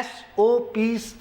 SOPs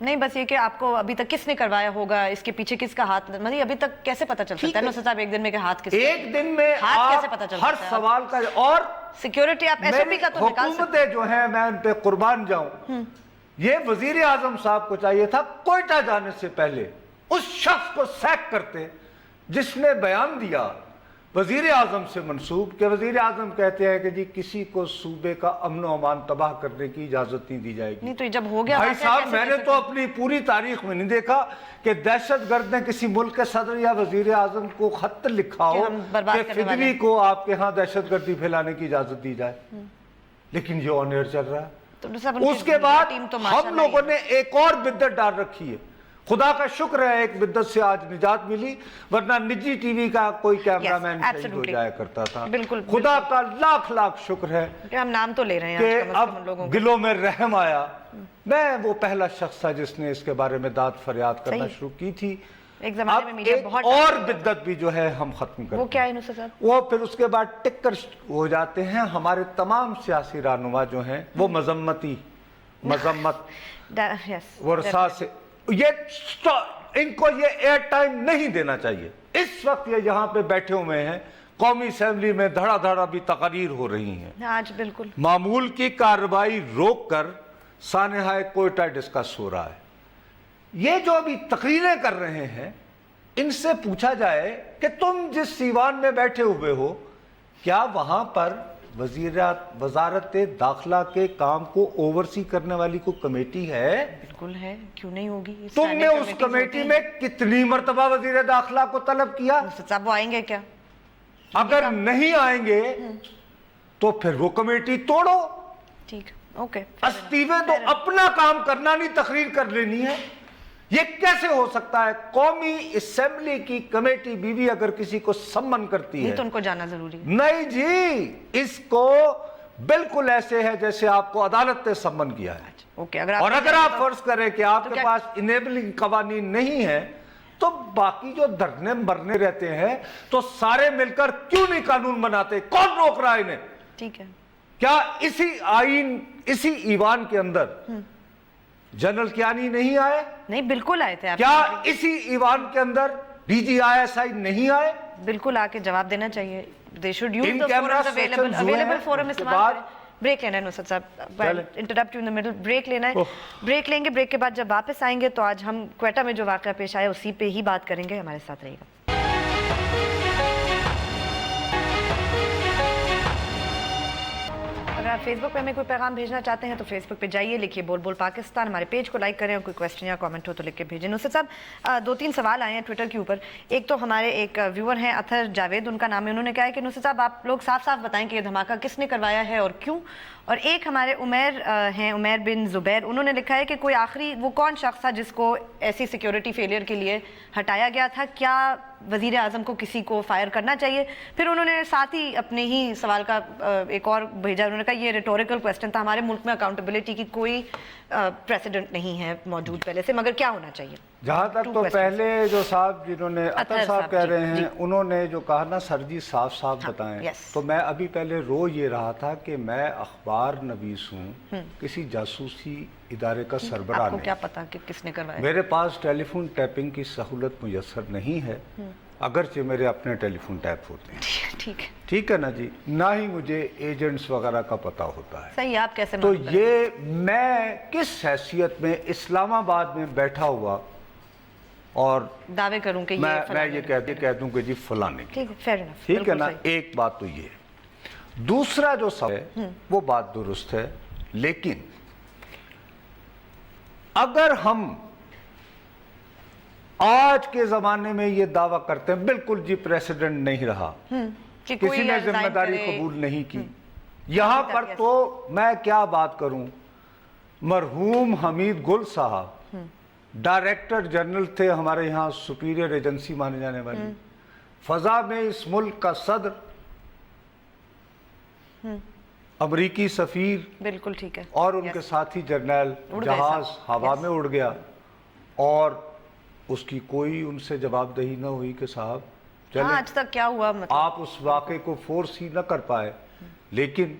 نہیں بس یہ کہ آپ کو ابھی تک کس نے کروایا ہوگا, اس کے پیچھے کس کا ہاتھ, مطلب ابھی تک کیسے پتہ چل سکتا ہے نصرت صاحب ایک دن میں کہ ہاتھ کس کا, ایک دن میں ہاتھ کیسے آپ پتہ چل ہر سکتا ہے؟ سوال کا, اور سیکیورٹی آپ ایس او پی کا تو نکال سکتے حکومتیں جو ہیں میں ان پہ قربان جاؤں, یہ وزیر اعظم صاحب کو چاہیے تھا کوئٹہ جانے سے پہلے اس شخص کو سیک کرتے جس نے بیان دیا وزیر اعظم سے منسوب کہ وزیر اعظم کہتے ہیں کہ جی کسی کو صوبے کا امن و امان تباہ کرنے کی اجازت نہیں دی جائے گی. نہیں تو جب ہو گیا بھائی صاحب میں نے تو اپنی پوری تاریخ میں نہیں دیکھا کہ دہشت گرد نے کسی ملک کے صدر یا وزیر اعظم کو خط لکھا ہو کہ فدوی کو آپ کے ہاں دہشت گردی پھیلانے کی اجازت دی جائے, لیکن یہ آن ایئر چل رہا ہے. اس کے بعد ہم لوگوں نے ایک اور بدت ڈال رکھی ہے. خدا کا شکر ہے ایک بدت سے آج نجات ملی, ورنہ نجی ٹی وی کا کوئی کیمرہ مین شہید ہو جایا کرتا تھا. خدا کا لاکھ لاکھ شکر ہے کہ ہم نام تو لے رہے ہیں کہ اب دلوں میں رحم آیا. میں وہ پہلا شخص تھا جس نے اس کے بارے میں داد فریاد کرنا شروع کی تھی. اب ایک اور بدت بھی جو ہے ہم ختم کرتے ہیں. وہ کیا ہے نصرت صاحب؟ وہ پھر اس کے بعد ٹکر ہو جاتے ہیں ہمارے تمام سیاسی رہنما جو ہیں وہ مذمت ورثہ سے, ان کو یہ ایئر ٹائم نہیں دینا چاہیے. اس وقت یہ یہاں پہ بیٹھے ہوئے ہیں, قومی اسمبلی میں دھڑا دھڑا بھی تقاریر ہو رہی ہیں, آج بالکل معمول کی کارروائی روک کر سانحہ کوئٹہ ڈسکس ہو رہا ہے. یہ جو ابھی تقریریں کر رہے ہیں ان سے پوچھا جائے کہ تم جس ایوان میں بیٹھے ہوئے ہو کیا وہاں پر وزارت داخلہ کے کام کو اوورسی کرنے والی کوئی کمیٹی ہے؟ بالکل ہے, کیوں نہیں ہوگی. تم نے اس کمیٹی میں کتنی مرتبہ وزیر داخلہ کو طلب کیا؟ صاحب وہ آئیں گے کیا؟ اگر نہیں آئیں گے تو پھر وہ کمیٹی توڑو. ٹھیک, اوکے. استعفے تو اپنا کام کرنا نہیں, تقریر کر لینی ہے. یہ کیسے ہو سکتا ہے؟ قومی اسمبلی کی کمیٹی بیوی اگر کسی کو سمن کرتی ہے تو ان کو جانا ضروری ہے. نہیں جی, اس کو بالکل ایسے ہے جیسے آپ کو عدالت نے سمن کیا ہے. اور اگر آپ فرض کریں کہ آپ کے پاس انیبلنگ قوانین نہیں ہے تو باقی جو دھرنے مرنے رہتے ہیں تو سارے مل کر کیوں نہیں قانون بناتے؟ کون روک رہا ہے انہیں؟ ٹھیک ہے. کیا اسی ایوان کے اندر جنرل کیانی نہیں آئے؟ نہیں بالکل آئے تھے. کیا اسی ایوان کے اندر D G I S I نہیں آئے؟ بالکل آ کے جواب دینا چاہیے. They should use the forums available forum استعمال کریں. بریک لینا ہے نصرت صاحب, interrupt you in the middle. Break لینا ہے, بریک لیں گے. بریک کے بعد جب واپس آئیں گے تو آج ہم کوئٹہ میں جو واقعہ پیش آیا اسی پہ ہی بات کریں گے. ہمارے ساتھ رہیے گا. اگر آپ فیس بک پہ ہمیں کوئی پیغام بھیجنا چاہتے ہیں تو فیس بک پہ جائیے, لکھیے بول بول پاکستان, ہمارے پیج کو لائک کریں, اور کوئی کویسچن یا کامنٹ ہو تو لکھ کے بھیجیں. نصرت صاحب 2-3 سوال آئے ہیں ٹویٹر کے اوپر. ایک تو ہمارے ایک ویور ہیں اطہر جاوید, ان کا نام ہے. انہوں نے کہا ہے کہ نصرت صاحب آپ لوگ صاف صاف بتائیں کہ یہ دھماکہ کس نے کروایا ہے اور کیوں. اور ایک ہمارے عمیر ہیں, عمیر بن زبیر, انہوں نے لکھا ہے کہ کوئی آخری وہ کون شخص تھا جس کو ایسی سیکیورٹی فیلئر کے لیے ہٹایا گیا تھا, کیا وزیر اعظم کو کسی کو فائر کرنا چاہیے. پھر انہوں نے ساتھ ہی اپنے ہی سوال کا ایک اور بھیجا. انہوں نے کہا یہ ریٹوریکل کویسچن تھا, ہمارے ملک میں اکاؤنٹیبلٹی کی کوئی پریسیڈنٹ نہیں ہے موجود پہلے سے, مگر کیا ہونا چاہیے؟ جہاں تک تو پہلے جو صاحب جنہوں نے اطہر صاحب کہہ رہے ہیں انہوں نے جو کہا نا سر جی صاف صاف بتائیں, تو میں ابھی پہلے رو یہ رہا تھا کہ میں اخبار نویس ہوں, کسی جاسوسی ادارے کا سربراہ نہیں. آپ کو کیا پتا کہ کس نے کروایا؟ میرے پاس ٹیلی فون ٹیپنگ کی سہولت میسر نہیں ہے, اگرچہ میرے اپنے ٹیلی فون ٹیپ ہوتے ہیں. ٹھیک ہے نا جی, نہ ہی مجھے ایجنٹس وغیرہ کا پتہ ہوتا ہے. صحیح, آپ کیسے تو یہ میں کس حیثیت میں اسلام آباد میں بیٹھا ہوا اور دعوے کروں کہ میں یہ کہہ دوں کہ جی فلاں نے. ٹھیک ہے نا, ایک بات تو یہ ہے. دوسرا جو سب ہے وہ بات درست ہے, لیکن اگر ہم آج کے زمانے میں یہ دعویٰ کرتے ہیں بالکل جی پریسیڈنٹ نہیں رہا, کسی نے ذمہ داری قبول نہیں کی, یہاں پر تو میں کیا بات کروں. مرحوم حمید گل صاحب ڈائریکٹر جنرل تھے ہمارے یہاں سپیریئر ایجنسی مانے جانے والی, فضا میں اس ملک کا صدر, امریکی سفیر, بالکل ٹھیک ہے, اور ان کے ساتھی جرنیل, جہاز ہوا میں اڑ گیا اور اس کی کوئی ان سے جواب دہی نہ ہوئی کہ صاحب چلیں آج تک کیا ہوا, آپ اس واقعے کو فورس ہی نہ کر پائے, لیکن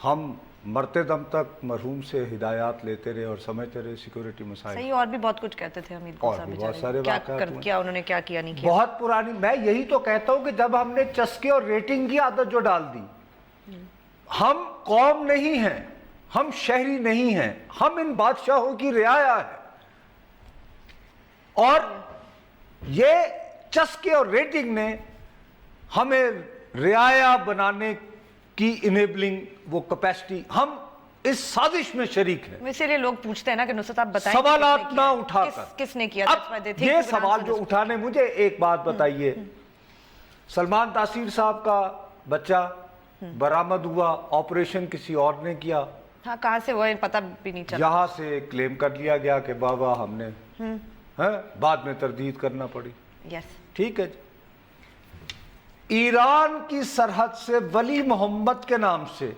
ہم مرتے دم تک مرحوم سے ہدایات لیتے رہے اور سمجھتے رہے سیکیورٹی مسائل. صحیح, اور بھی بہت کچھ کہتے تھے حمید اور صاحب بھی بہت سارے واقعات ہوئے. کیا انہوں نے کیا کیا نہیں کیا. بہت پرانی, میں یہی تو کہتا ہوں کہ جب ہم نے چسکے اور ریٹنگ کی عادت جو ڈال دی, ہم قوم نہیں ہیں, ہم شہری نہیں ہیں, ہم ان بادشاہوں کی رعایا ہے, اور یہ چسکے اور ریٹنگ نے ہمیں رعایا بنانے کی انیبلنگ وہ کیپیسٹی, ہم اس سازش میں شریک ہیں. اسی لیے لوگ پوچھتے ہیں نا کہ نصرت آپ بتائیں سوالات نہ اٹھا کر. کس نے کیا. اب یہ سوال جو اٹھانے, مجھے ایک بات بتائیے, سلمان تاثیر صاحب کا بچہ برآمد ہوا, آپریشن کسی اور نے کیا, ہاں کہاں سے وہ پتہ بھی نہیں چلا, یہاں سے کلیم کر لیا گیا کہ بابا ہم نے, بعد میں تردید کرنا پڑی. یس, ٹھیک ہے جی. ایران کی سرحد سے ولی محمد کے نام سے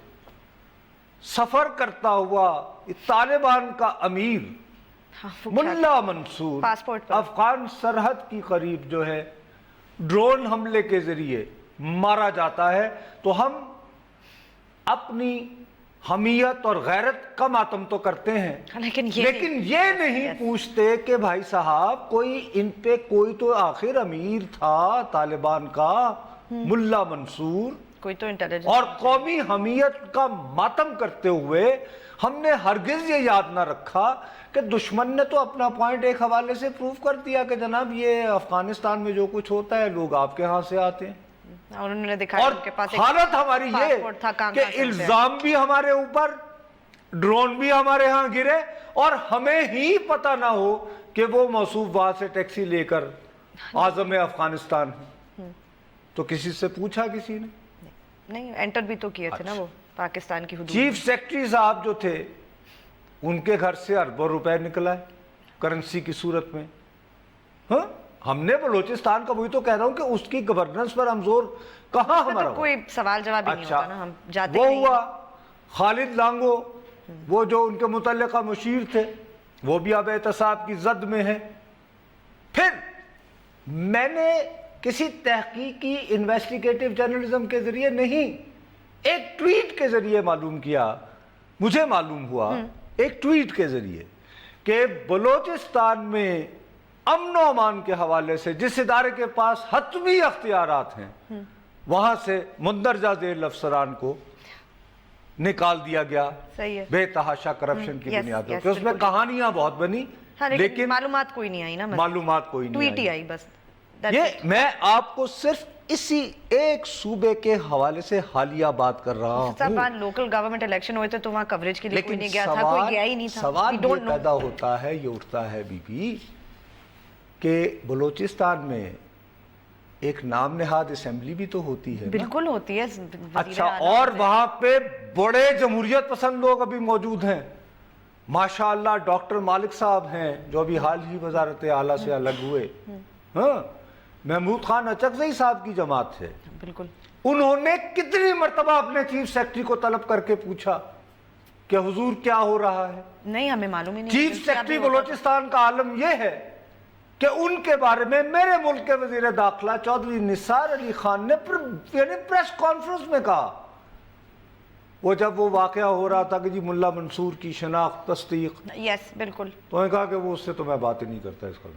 سفر کرتا ہوا طالبان کا امیر ملا منصور افغان سرحد کی قریب جو ہے ڈرون حملے کے ذریعے مارا جاتا ہے, تو ہم اپنی حمیت اور غیرت کا ماتم تو کرتے ہیں, لیکن یہ نہیں پوچھتے کہ بھائی صاحب کوئی ان پہ کوئی تو آخر امیر تھا طالبان کا, ملا منصور, کوئی تو انٹیلیجنس. اور قومی حمیت کا ماتم کرتے ہوئے ہم نے ہرگز یہ یاد نہ رکھا کہ دشمن نے تو اپنا پوائنٹ ایک حوالے سے پروف کر دیا کہ جناب یہ افغانستان میں جو کچھ ہوتا ہے لوگ آپ کے ہاں سے آتے ہیں, اور انہوں نے دکھایا اور ان کے پاس حالت ہماری یہ کہ الزام بھی ہمارے اوپر, ڈرون بھی ہمارے ہاں گرے, اور ہمیں ہی پتہ نہ ہو کہ وہ موصوف وہاں سے ٹیکسی لے کر اعظم افغانستان ہے. تو کسی سے پوچھا کسی نے نہیں, انٹر بھی تو کیے تھے نا وہ پاکستان کی حدود. چیف سیکرٹری صاحب جو تھے ان کے گھر سے اربوں روپے نکلا ہے کرنسی کی صورت میں. ہم نے بلوچستان کا, وہی تو کہہ رہا ہوں کہ اس کی گورننس پر ہم زور کہاں ہمارا, کوئی سوال جواب ہی نہیں ہوتا نا, ہم جاتے وہ ہوا. خالد لانگو وہ جو ان کے متعلقہ مشیر تھے وہ بھی اب احتساب کی زد میں ہے. پھر میں نے کسی تحقیقی انویسٹیگیٹو جرنلزم کے ذریعے نہیں, ایک ٹویٹ کے ذریعے معلوم کیا, مجھے معلوم ہوا ایک ٹویٹ کے ذریعے کہ بلوچستان میں امن و امان کے حوالے سے جس ادارے کے پاس حتمی اختیارات ہیں وہاں سے مندرجہ ذیل افسران کو نکال دیا گیا بے تحاشا کرپشن کی بنیاد پر. اس میں کہانیاں بہت بنی لیکن معلومات کوئی نہیں آئی نا, معلومات کوئی نہیں ٹویٹ ہی آئی بس. یہ میں آپ کو صرف اسی ایک صوبے کے حوالے سے حالیہ بات کر رہا ہوں. لوکل گورنمنٹ الیکشن ہوئے تھے تو وہاں کوریج کے لیے کوئی نہیں گیا تھا, کوئی گیا ہی نہیں تھا. سوال یہ پیدا ہوتا ہے, یہ اٹھتا ہے بی بی, کہ بلوچستان میں ایک نام نہاد اسمبلی بھی تو ہوتی ہے. بالکل ہوتی ہے. اچھا, اور وہاں پہ بڑے جمہوریت پسند لوگ ابھی موجود ہیں. ماشاءاللہ ڈاکٹر مالک صاحب ہیں جو ابھی حال ہی وزارت اعلیٰ سے الگ ہوئے. محمود خان اچکزئی صاحب کی جماعت ہے. بالکل. انہوں نے کتنی مرتبہ اپنے چیف سیکرٹری کو طلب کر کے پوچھا کہ حضور کیا ہو رہا ہے. نہیں, ہمیں معلوم ہی نہیں. چیف سیکرٹری بلوچستان کا عالم یہ ہے کہ ان کے بارے میں میرے ملک کے وزیر داخلہ چودھری نثار علی خان نے پریس کانفرنس میں کہا, وہ جب وہ واقعہ ہو رہا تھا کہ جی ملا منصور کی شناخت تصدیق. یس بالکل. تو انہوں نے کہا کہ وہ اس سے تو میں بات ہی نہیں کرتا اس کا.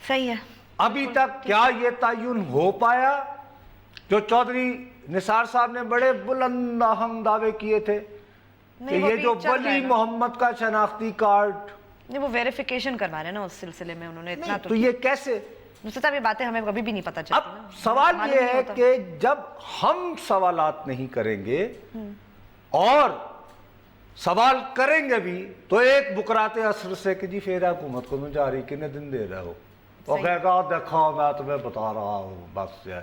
صحیح ہے. ابھی تک کیا یہ تعین ہو پایا جو چودھری نثار صاحب نے بڑے بلند آہنگ دعوے کیے تھے کہ یہ جو ولی محمد کا شناختی کارڈ, وہ ویریفیکیشن کروا رہے ہیں نا اس سلسلے میں انہوں نے اتنا, تو یہ کیسے یہ باتیں ہمیں کبھی بھی نہیں پتا چلتی. اب سوال یہ ہے کہ جب ہم سوالات نہیں کریں گے اور سوال کریں گے بھی تو ایک بکرات عصر سے کہ جی فیر حکومت کو میں جاری کتنے دن دے رہے ہو, اور کہے گا دیکھو میں تمہیں بتا رہا ہوں بس ہے,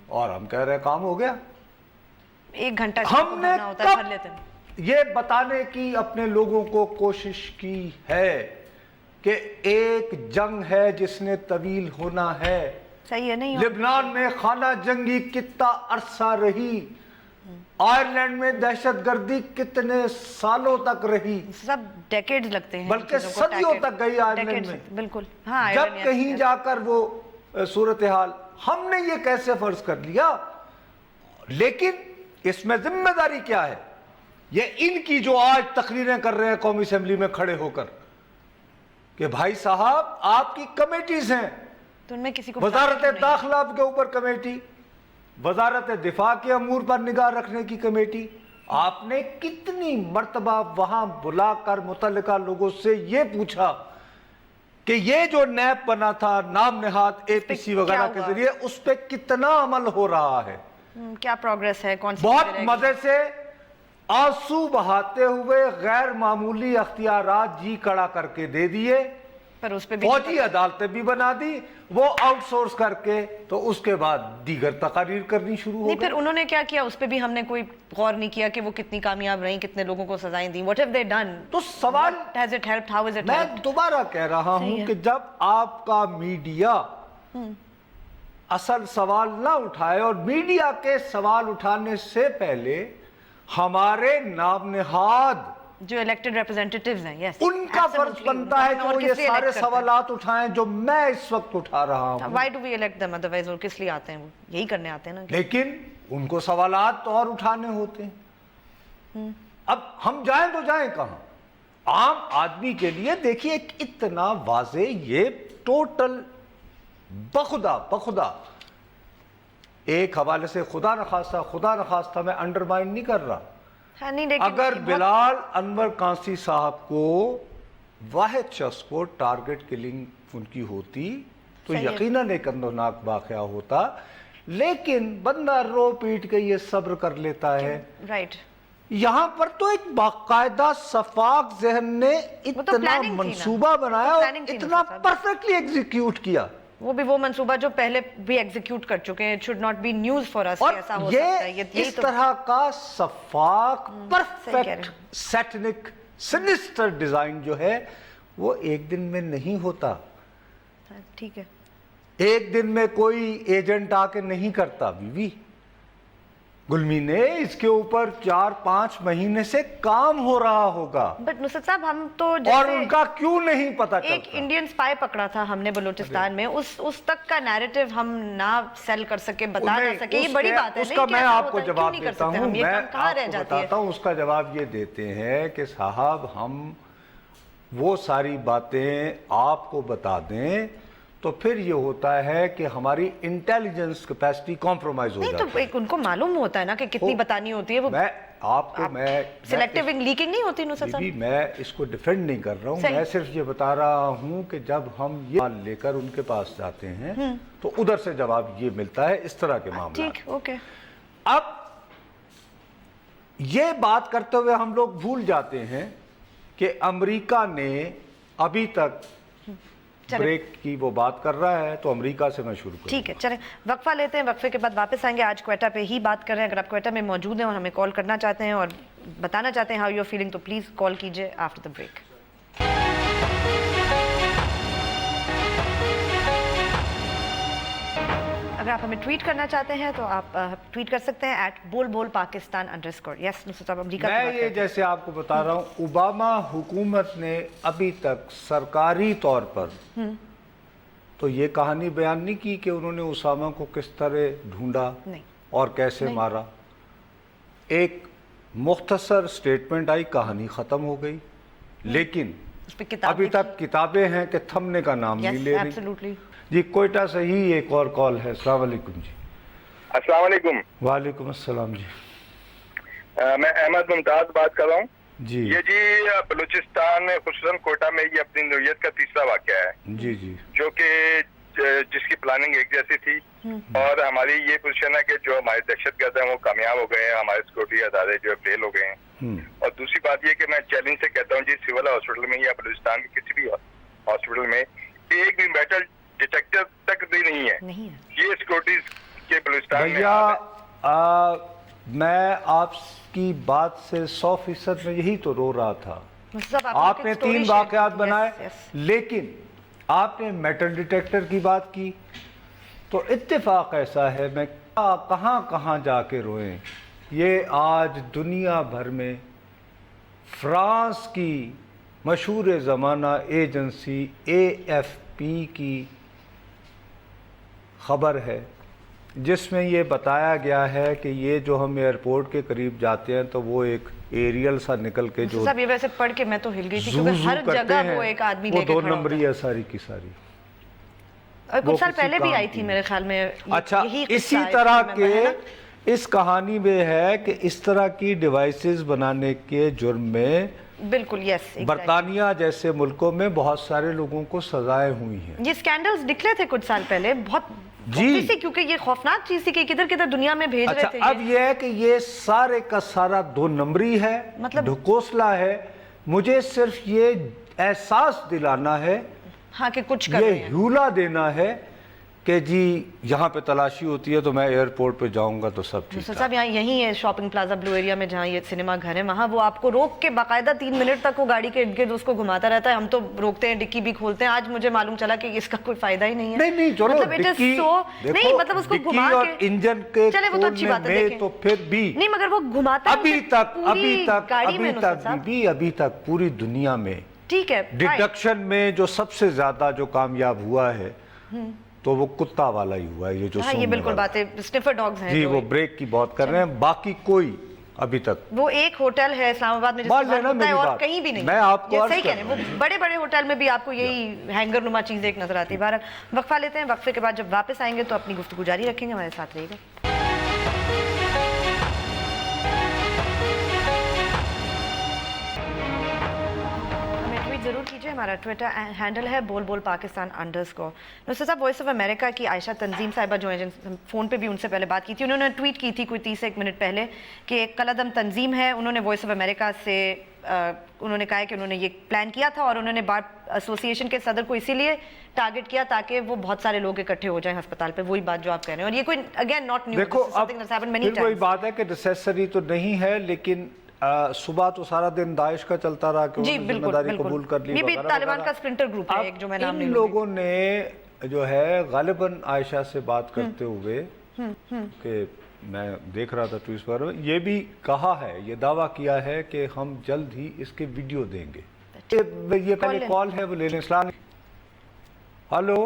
اور ہم کہہ رہے کام ہو گیا. 1 گھنٹہ ہم نے یہ بتانے کی اپنے لوگوں کو کوشش کی ہے کہ ایک جنگ ہے جس نے طویل ہونا ہے. صحیح ہے. نہیں, لبنان میں خانہ جنگی کتنا عرصہ رہی, آئرلینڈ میں دہشت گردی کتنے سالوں تک رہی, سب ڈیکیڈز لگتے ہیں, بلکہ صدیوں تک گئی آئرلینڈ میں. بالکل. جب کہیں جا کر وہ صورتحال, ہم نے یہ کیسے فرض کر لیا, لیکن اس میں ذمہ داری کیا ہے یہ ان کی جو آج تقریریں کر رہے ہیں قومی اسمبلی میں کھڑے ہو کر کہ بھائی صاحب آپ کی کمیٹیز ہیں, تو ان میں کسی کو وزارت داخلہ کے اوپر کمیٹی, وزارت دفاع کے امور پر نگاہ رکھنے کی کمیٹی, آپ نے کتنی مرتبہ وہاں بلا کر متعلقہ لوگوں سے یہ پوچھا کہ یہ جو نیب بنا تھا نام نہاد اے پی سی وغیرہ کے ذریعے, اس پہ کتنا عمل ہو رہا ہے, کیا پروگریس ہے, کون سی بہت مزے سے آنسو بہاتے ہوئے غیر معمولی اختیارات جی کڑا کر کے دے دیے, پر اس پہ بھی فوجی عدالتیں بھی بنا دی, وہ آؤٹ سورس کر کے, تو اس کے بعد دیگر تقاریر کرنی شروع ہو نہیں, گئی. پھر انہوں نے کیا کیا اس پہ بھی ہم نے کوئی غور نہیں کیا کہ وہ کتنی کامیاب رہیں, کتنے لوگوں کو سزائیں دیں. What have they done? تو سوال Has it helped? How has it میں helped? دوبارہ کہہ رہا ہوں کہ جب آپ کا میڈیا اصل سوال نہ اٹھائے, اور میڈیا کے سوال اٹھانے سے پہلے ہمارے نام نہاد جو elected representatives ہیں, yes, ان کا فرض بنتا ہے کہ وہ یہ سارے سوالات اٹھائیں جو میں اس وقت اٹھا رہا ہوں. Why do we elect them otherwise? اور کس لیے آتے ہیں, وہ یہی کرنے آتے ہیں نا. لیکن ان کو سوالات اور اٹھانے ہوتے ہیں. اب ہم جائیں تو جائیں کہاں؟ عام آدمی کے لیے دیکھیے اتنا واضح, یہ ٹوٹل بخدا ایک حوالے سے خدا نخواستہ میں انڈرمائن نہیں کر رہا. اگر بلال انور کانسی صاحب کو واحد شخص کو ٹارگٹ کلنگ ان کی ہوتی تو یقیناً ایک اندرناک واقعہ ہوتا, لیکن بندہ رو پیٹ کے یہ صبر کر لیتا ہے. رائٹ, یہاں پر تو ایک باقاعدہ شفاق ذہن نے اتنا منصوبہ بنایا اور اتنا پرفیکٹلی ایگزیکیوٹ کیا. وہ بھی وہ منصوبہ جو پہلے بھی ایگزیکیوٹ کر چکے ہیں. It should not be news for us کہ ایسا ہو سکتا ہے. یہ اس طرح کا شفاق پرفیکٹ سیٹنک سینسٹر ڈیزائن جو ہے وہ ایک دن میں نہیں ہوتا. ٹھیک ہے, ایک دن میں کوئی ایجنٹ آ کے نہیں کرتا. بیوی گلمی نے اس کے اوپر 4-5 مہینے سے کام ہو رہا ہوگا. بٹ نصرت صاحب, ہم تو اور ان کا کیوں نہیں پتا چلتا. ایک انڈین سپائی پکڑا تھا ہم نے بلوچستان میں, اس تک کا نیریٹو ہم نہ سیل کر سکے, بتا نہ سکے, یہ بڑی بات ہے. اس کا میں آپ کو جواب دیتا ہوں, میں آپ کو بتاتا ہوں. اس کا جواب یہ دیتے ہیں کہ صاحب ہم وہ ساری باتیں آپ کو بتا دیں تو پھر یہ ہوتا ہے کہ ہماری انٹیلیجنس کیپیسٹی کمپرومائز ہو جاتی ہے. نہیں تو ان کو معلوم ہوتا ہے نا کہ کتنی بتانی ہوتی ہے. وہ میں آپ کو سلیکٹیو لیکنگ نہیں ہوتی نصرت صاحب. میں اس کو ڈیفینڈ نہیں کر رہا ہوں, میں صرف یہ بتا رہا ہوں کہ جب ہم یہ لے کر ان کے پاس جاتے ہیں تو ادھر سے جواب یہ ملتا ہے اس طرح کے معاملات. ٹھیک, اوکے. اب یہ بات کرتے ہوئے ہم لوگ بھول جاتے ہیں کہ امریکہ نے ابھی تک بریک کی وہ بات کر رہا ہے, تو امریکہ سے میں شروع کروں. ٹھیک ہے, چلیں وقفہ لیتے ہیں, وقفے کے بعد واپس آئیں گے. آج کوئٹہ پہ ہی بات کر رہے ہیں. اگر آپ کوئٹہ میں موجود ہیں اور ہمیں کال کرنا چاہتے ہیں اور بتانا چاہتے ہیں ہاؤ یو آر فیلنگ, تو پلیز کال کیجئے آفٹر دا بریک. اگر آپ ہمیں ٹویٹ کرنا چاہتے ہیں تو آپ ٹویٹ کر سکتے ہیں @bolbolpakistan_. یس نصرت صاحب, امریکہ میں یہ جیسے آپ کو بتا رہا ہوں, اوباما حکومت نے ابھی تک سرکاری طور پر تو یہ کہانی بیان نہیں کی کہ انہوں نے اسامہ کو کس طرح ڈھونڈا اور کیسے مارا. ایک مختصر سٹیٹمنٹ آئی, کہانی ختم ہو گئی. لیکن ابھی تک کتابیں ہیں کہ تھمنے کا نام نہیں لے رہی. جی کوئٹہ سے ہی ایک اور کال ہے. السلام علیکم. جی السلام علیکم. وعلیکم السلام. جی میں احمد ممتاز بات کر رہا ہوں. جی یہ جی بلوچستان خصوصاً کوئٹہ میں یہ اپنی نوعیت کا تیسرا واقعہ ہے. جی جی جو کہ جس کی پلاننگ ایک جیسی تھی, اور ہماری یہ پوزیشن ہے کہ جو ہمارے دہشت گرد ہیں وہ کامیاب ہو گئے ہیں, ہمارے سیکورٹی ادارے جو فیل ہو گئے ہیں. اور دوسری بات یہ کہ میں چیلنج سے کہتا ہوں جی, سول ہاسپٹل میں یا بلوچستان کے کسی بھی ہاسپٹل میں ایک بھی میٹل ڈیٹیکٹر تک بھی نہیں ہے. یہ سیکورٹیز کے بلوچستان میں میں آپ کی بات سے 100% میں یہی تو رو رہا تھا. آپ نے 3 واقعات بنائے, لیکن آپ نے میٹل ڈیٹیکٹر کی بات کی, تو اتفاق ایسا ہے میں کہاں جا کے روئیں. یہ آج دنیا بھر میں فرانس کی مشہور زمانہ ایجنسی AFP کی خبر ہے جس میں یہ بتایا گیا ہے کہ یہ جو ہم ایئرپورٹ کے قریب جاتے ہیں تو وہ ایک ایریل سا نکل کے جو صاحب یہ ویسے پڑھ کے میں تو ہل گئی تھی کیونکہ ہر جگہ وہ ایک آدمی لے کے وہ کھڑا 2 نمبری ہے ساری کی ساری. اور کچھ سال پہلے بھی آئی تھی میرے خیال میں. اچھا اسی طرح کے اس کہانی میں ہے کہ اس طرح کی ڈیوائسز بنانے کے جرم میں بالکل یس برطانیہ جیسے ملکوں میں بہت سارے لوگوں کو سزائیں ہوئی ہیں. یہ سکینڈلز نکلے تھے کچھ سال پہلے بہت جی کیونکہ یہ خوفناک چیز تھی کہ کدھر کدھر دنیا میں بھیج رہے تھے. اب یہ ہے کہ یہ سارے کا سارا 2 نمبری ہے, ڈھکوسلا ہے. مجھے صرف یہ احساس دلانا ہے, ہاں کہ کچھ کر یہ ہیولا دینا ہے کہ جی یہاں پہ تلاشی ہوتی ہے تو میں ایئرپورٹ پہ جاؤں گا تو سب ٹھیک. صاحب یہاں یہی ہے شاپنگ پلازا بلو ایریا میں جہاں یہ سنیما گھر ہے, وہاں وہ آپ کو روک کے باقاعدہ 3 منٹ تک وہ گاڑی کے ارد گرد اس کو گھماتا رہتا ہے. ہم تو روکتے ہیں, ڈکی بھی کھولتے ہیں. آج مجھے معلوم چلا کہ اس کا کوئی فائدہ ہی نہیں ہے. نہیں چلو ڈکی نہیں مطلب اس کو گھما اور انجن کے چلے وہ تو اچھی بات ہے تو پھر بھی نہیں مگر وہ گھماتا ابھی تک پوری دنیا میں ٹھیک ہے ڈیڈکشن میں جو سب سے زیادہ جو کامیاب ہوا ہے تو وہ کتا والا ہی ہوا ہے. یہ جو یہ بالکل بات ہے, سنیفر ڈاگز ہیں جی وہ بریک کی بات کر رہے ہیں, باقی کوئی ابھی تک وہ ایک ہوٹل ہے اسلام آباد میں جس کے بعد ہے اور کہیں بھی نہیں. میں آپ کو صحیح کہہ رہے ہیں, وہ بڑے بڑے ہوٹل میں بھی آپ کو یہی ہینگر نما چیز ایک نظر آتی ہے. بہرحال وقفہ لیتے ہیں, وقفے کے بعد جب واپس آئیں گے تو اپنی گفتگو جاری رکھیں گے. ہمارے ساتھ رہیے گا. ضرور کیجئے, ہمارا ٹویٹر ہینڈل ہے بول بول پاکستان _ نصرت صاحب وائس آف امریکہ کی عائشہ تنظیم صاحبہ جو ہیں فون پہ بھی ان سے پہلے بات کی تھی, انہوں نے ٹویٹ کی تھی کوئی 30 منٹ پہلے کہ ایک قلعدم تنظیم ہے. انہوں نے وائس آف امریکہ سے انہوں نے کہا کہ انہوں نے یہ پلان کیا تھا اور انہوں نے بار ایسوسیشن کے صدر کو اسی لیے ٹارگٹ کیا تاکہ وہ بہت سارے لوگ اکٹھے ہو جائیں ہسپتال پہ. وہی بات جو آپ کہہ رہے ہیں, اور یہ کوئی اگین ناٹ نیو, دیکھو اب وہی بات ہے کہ نیسیسری تو نہیں ہے, لیکن صبح تو سارا دن داعش کا چلتا رہا کہ انہوں نے ذمہ داری قبول کر لی. یہ بھی طالبان کا سپلنٹر گروپ ہے ایک جو میں نام نہیں لوں گی. ان لوگوں نے جو ہے غالباً عائشہ سے بات کرتے ہوئے کہ میں دیکھ رہا تھا ٹویٹ پر, یہ بھی کہا ہے, یہ دعویٰ کیا ہے کہ ہم جلد ہی اس کے ویڈیو دیں گے. یہ پہلے کال ہے وہ لے لیں. السلام. ہلو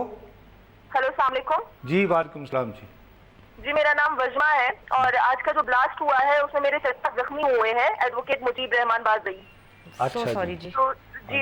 السلام علیکم. جی وعلیکم السلام. جی میرا نام وجمہ ہے اور آج کا جو بلاسٹ ہوا ہے اس میں میرے 7 زخمی ہوئے ہیں, ایڈوکیٹ مجیب رحمان بازئی. اچھا جی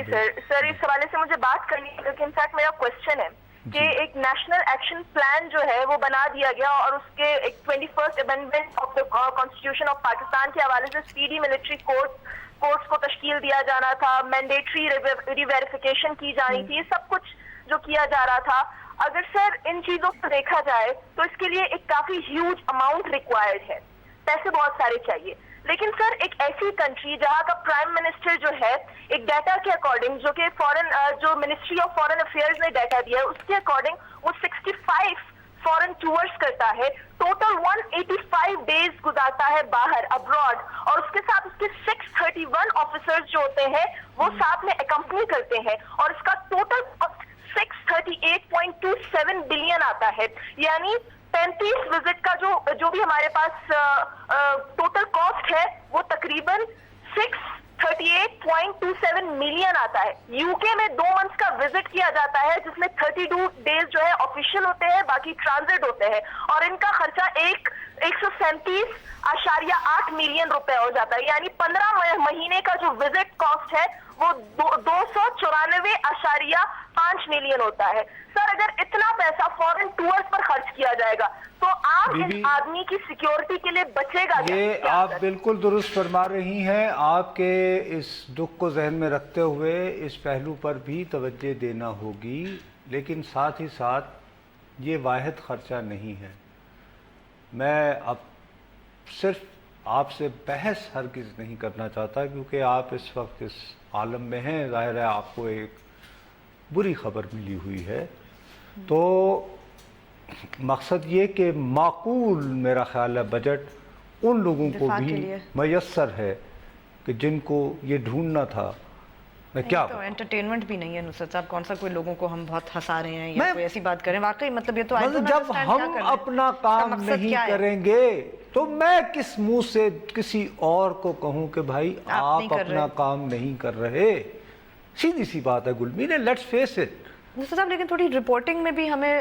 سر اس حوالے سے مجھے بات کرنی ہے کیونکہ انفیکٹ میرا کوشچن ہے کہ ایک نیشنل ایکشن پلان جو ہے وہ بنا دیا گیا اور اس کے ایک 21st amendment of the constitution of Pakistan کے حوالے سے اسپیڈی ملٹری کورٹس کو تشکیل دیا جانا تھا, مینڈیٹری ریویریفیکیشن کی جانی تھی, یہ سب کچھ جو کیا جا رہا تھا. اگر سر ان چیزوں کو دیکھا جائے تو اس کے لیے ایک کافی ہیوج اماؤنٹ ریکوائرڈ ہے, پیسے بہت سارے چاہیے. لیکن سر ایک ایسی کنٹری جہاں کا پرائم منسٹر جو ہے ایک ڈیٹا کے اکارڈنگ جو کہ جو منسٹری آف فورن افیئرز نے ڈیٹا دیا ہے اس کے اکارڈنگ وہ 65 فورن ٹورز کرتا ہے, ٹوٹل 185 ڈیز گزارتا ہے باہر ابراڈ, اور اس کے ساتھ اس کے 631 آفیسرز جو ہوتے ہیں وہ ساتھ میں اکمپنی کرتے ہیں, اور اس کا ٹوٹل 638.27 بلین آتا ہے. یعنی 35 وزٹ کا جو بھی ہمارے پاس ٹوٹل کاسٹ ہے وہ تقریباً 638.27 ملین آتا ہے. یو کے میں 2 منتھس کا وزٹ کیا جاتا ہے جس میں 32 ڈیز جو ہے آفیشیل ہوتے ہیں, باقی ٹرانزٹ ہوتے ہیں, اور ان کا خرچہ 137.8 ملین روپے ہو جاتا ہے. یعنی 15 مہینے کا جو وزٹ کاسٹ ہے وہ 294.5 ملین ہوتا ہے. سر اگر اتنا پیسہ فورن ٹورز پر خرچ کیا جائے گا تو آپ اس آدمی کی سیکیورٹی کے لیے بچے گا. یہ آپ بالکل درست فرما رہی ہیں. آپ کے اس دکھ کو ذہن میں رکھتے ہوئے اس پہلو پر بھی توجہ دینا ہوگی, لیکن ساتھ ہی ساتھ یہ واحد خرچہ نہیں ہے. میں اب صرف آپ سے بحث ہرگز نہیں کرنا چاہتا کیونکہ آپ اس وقت اس عالم میں ہیں, ظاہر ہے آپ کو ایک بری خبر ملی ہوئی ہے, تو مقصد یہ کہ معقول میرا خیال ہے بجٹ ان لوگوں کو بھی میسر ہے کہ جن کو یہ ڈھونڈنا تھا. میں کیا تو انٹرٹینمنٹ بھی نہیں ہے نصرت صاحب, کون سا کوئی لوگوں کو ہم بہت ہنسا رہے ہیں یا کوئی ایسی بات کریں. واقعی مطلب یہ تو جب ہم اپنا کام نہیں کریں گے تو میں کس منہ سے کسی اور کو کہوں کہ بھائی آپ اپنا کام نہیں کر رہے. سیدھی سی بات ہے گلمین, لیٹس فیس اٹ. نصرت صاحب لیکن تھوڑی رپورٹنگ میں بھی ہمیں